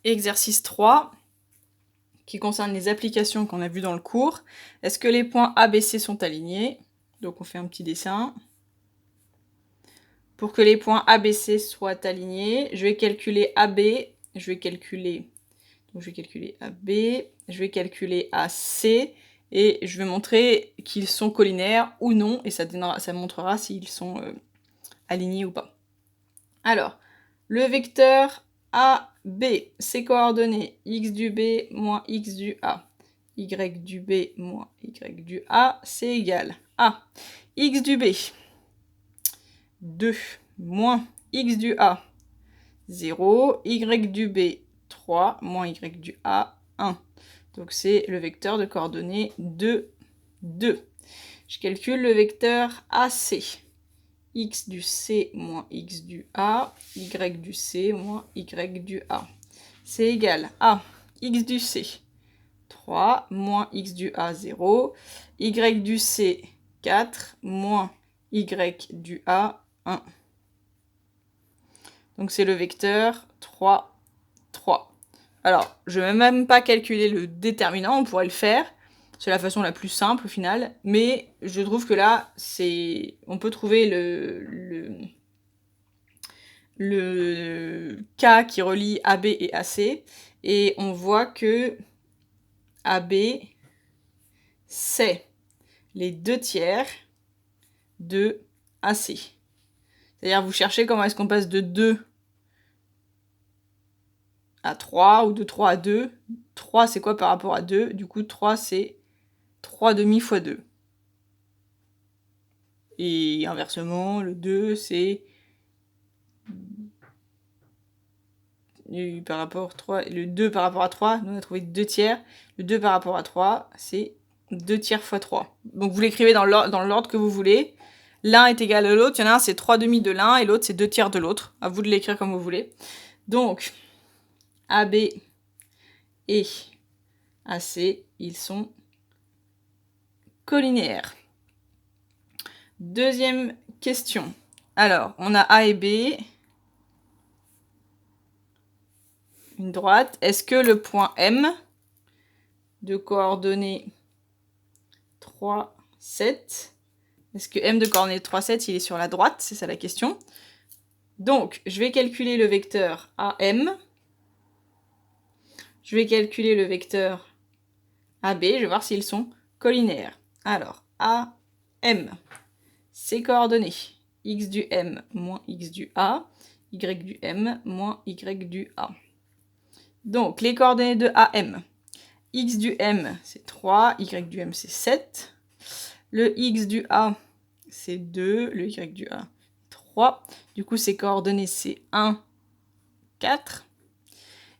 Exercice 3, qui concerne les applications qu'on a vues dans le cours. Est-ce que les points A, B, C sont alignés? Donc on fait un petit dessin. Pour que les points A, B, C soient alignés, je vais calculer AB, je vais calculer AB, je vais calculer AC, et je vais montrer qu'ils sont collinaires ou non, et ça montrera s'ils sont alignés ou pas. Alors, le vecteur AB, ses coordonnées x du B moins x du A, y du B moins y du A, c'est égal à x du B, 2, moins x du A, 0, y du B, 3, moins y du A, 1. Donc c'est le vecteur de coordonnées 2, 2. Je calcule le vecteur AC. X du C moins X du A, Y du C moins Y du A. C'est égal à X du C, 3, moins X du A, 0, Y du C, 4, moins Y du A, 1. Donc c'est le vecteur 3, 3. Alors, je ne vais même pas calculer le déterminant, on pourrait le faire. C'est la façon la plus simple au final, mais je trouve que là, on peut trouver le cas qui relie AB et AC, et on voit que AB, c'est les 2 tiers de AC. C'est-à-dire, vous cherchez comment est-ce qu'on passe de 2 à 3, ou de 3 à 2. 3, c'est quoi par rapport à 2? Du coup, 3, c'est 3 demi fois 2. Et inversement, le 2, c'est par rapport à 3, le 2 par rapport à 3, nous on a trouvé 2 tiers. Le 2 par rapport à 3, c'est 2 tiers fois 3. Donc vous l'écrivez dans l'ordre que vous voulez. L'un est égal à l'autre. Il y en a un, c'est 3 demi de l'un, et l'autre, c'est 2 tiers de l'autre. À vous de l'écrire comme vous voulez. Donc, AB et AC, ils sont collinéaires. Deuxième question. Alors, on a A et B, une droite. Est-ce que le point M, de coordonnées 3, 7, est-ce que M de coordonnées 3, 7, il est sur la droite? C'est ça la question. Donc, je vais calculer le vecteur AM. Je vais calculer le vecteur AB. Je vais voir s'ils sont collinaires. Alors, AM, ses coordonnées. X du M moins X du A. Y du M moins Y du A. Donc, les coordonnées de AM. X du M, c'est 3. Y du M, c'est 7. Le X du A, c'est 2. Le Y du A, 3. Du coup, ses coordonnées, c'est 1, 4.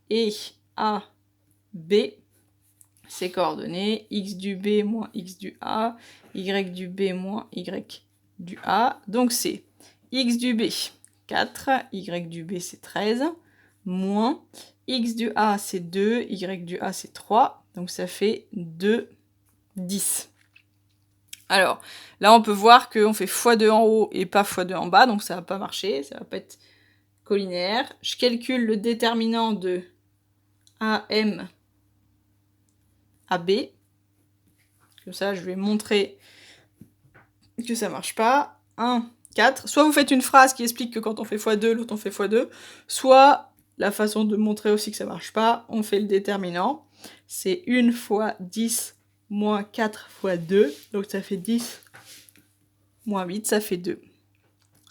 Et A, B, ses coordonnées, X du B moins X du A, Y du B moins Y du A. Donc, c'est X du B, 4. Y du B, c'est 13. Moins X du A, c'est 2. Y du A, c'est 3. Donc, ça fait 2, 10. Alors, là, on peut voir qu'on fait x2 en haut et pas x2 en bas, donc ça va pas marcher, ça va pas être collinaire. Je calcule le déterminant de AM AB. Comme ça, je vais montrer que ça marche pas. 1, 4. Soit vous faites une phrase qui explique que quand on fait x2, l'autre on fait x2. Soit, la façon de montrer aussi que ça marche pas, on fait le déterminant. C'est 1 fois 10 moins 4 fois 2. Donc ça fait 10 moins 8, ça fait 2.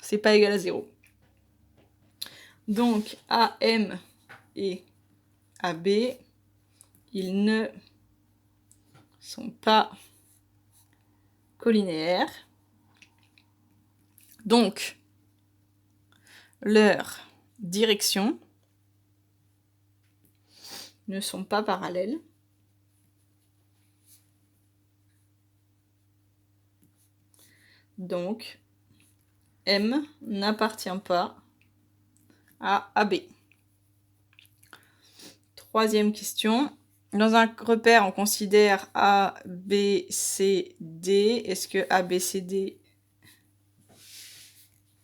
C'est pas égal à 0. Donc, AM et AB, ils ne sont pas collinaires. Donc, leurs directions ne sont pas parallèles. Donc, M n'appartient pas à AB. Troisième question. Dans un repère, on considère A, B, C, D. Est-ce que A, B, C, D,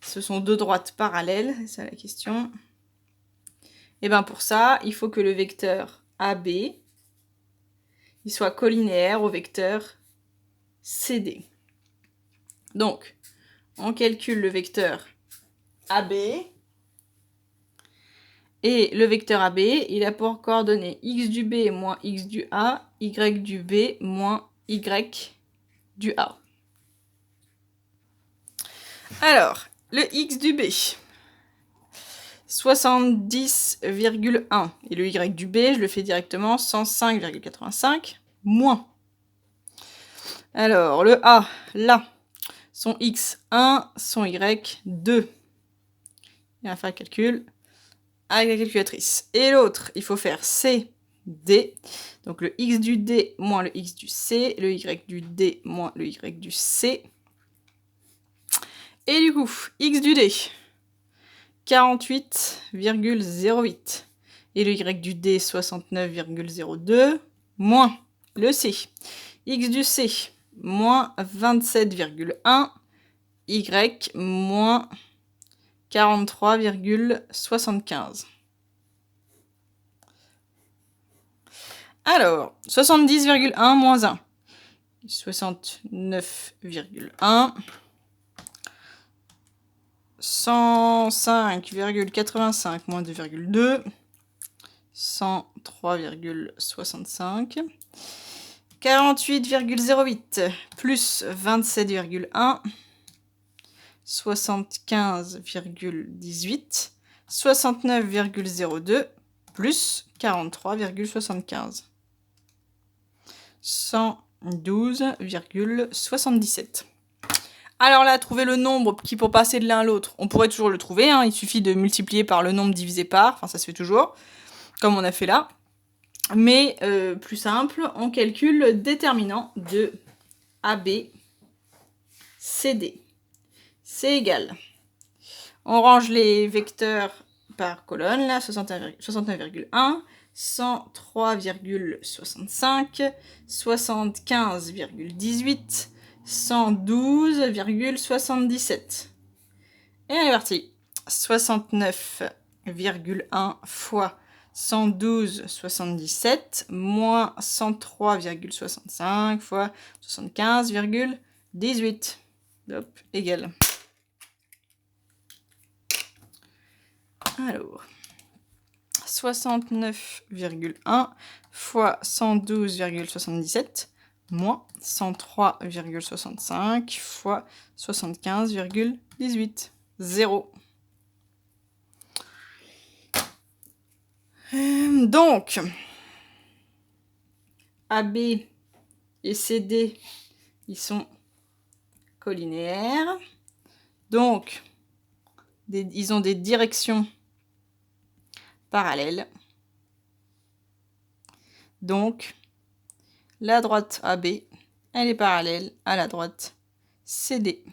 ce sont deux droites parallèles? C'est ça la question. Et bien pour ça, il faut que le vecteur AB il soit collinéaire au vecteur CD. Donc, on calcule le vecteur AB. Et le vecteur AB, il a pour coordonnées x du B moins x du A, y du B moins y du A. Alors, le x du B, 70,1. Et le y du B, je le fais directement, 105,85 moins. Alors, le A, là, son x 1, son y 2. Et on va faire le calcul avec la calculatrice. Et l'autre, il faut faire C, D. Donc le x du D moins le x du C, le y du D moins le y du C. Et du coup, x du D, 48,08. Et le y du D, 69,02. Moins le C. X du C, moins 27,1. Y, moins 43,75. Alors, 70,1 moins 1. 69,1. 105,85 moins 2,2. 103,65. 48,08 plus 27,1. 75,18. 69,02 plus 43,75. 112,77. Alors là, trouver le nombre qui pour passer de l'un à l'autre, on pourrait toujours le trouver, hein, il suffit de multiplier par le nombre divisé par, enfin ça se fait toujours, comme on a fait là. Mais plus simple, on calcule le déterminant de AB, CD. C'est égal. On range les vecteurs par colonne, là, 69,1, 103,65, 75,18, 112,77. Et on est parti. 69,1 fois 112,77 moins 103,65 fois 75,18. Hop, égal. Alors, 69,1 fois 112,77 moins 103,65 fois 75,18. 0. Donc, AB et CD, ils sont collinéaires. Donc, ils ont des directions parallèles. Donc, la droite AB, elle est parallèle à la droite CD.